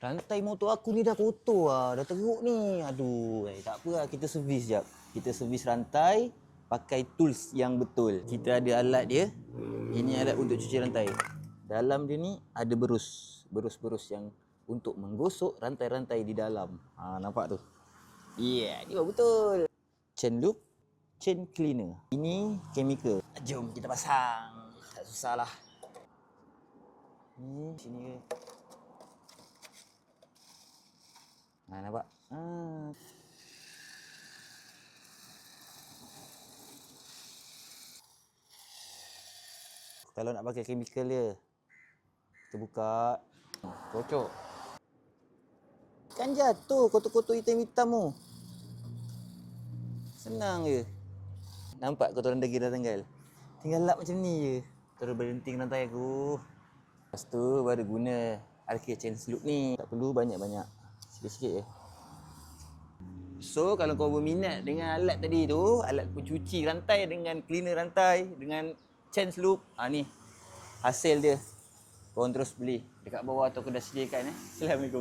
Rantai motor aku ni dah kotor lah. Dah teruk ni. Aduh, tak apa lah. Kita servis sekejap. Kita servis rantai pakai tools yang betul. Kita ada alat dia. Ini alat untuk cuci rantai. Dalam dia ni ada berus. Berus-berus yang untuk menggosok rantai-rantai di dalam. Nampak tu? Ya, ni betul. Chain loop, chain cleaner. Ini chemical. Jom kita pasang. Tak susah lah. Ni sini ke? Nampak? Kalau nak pakai chemical dia, kita buka. Kocok. Kan jatuh kotor-kotor hitam-hitam tu. Senang je. Nampak kotoran degil dah tanggal? Tinggal lap macam ni je. Terus berhenting rantai aku. Lepas tu baru guna arcade chain loop ni. Tak perlu banyak-banyak. Sikit-sikit je. So kalau kau berminat dengan alat tadi tu, alat pencuci rantai dengan cleaner rantai dengan chain loop, ni hasil dia. Korang terus beli dekat bawah tu aku dah sediakan. Assalamualaikum.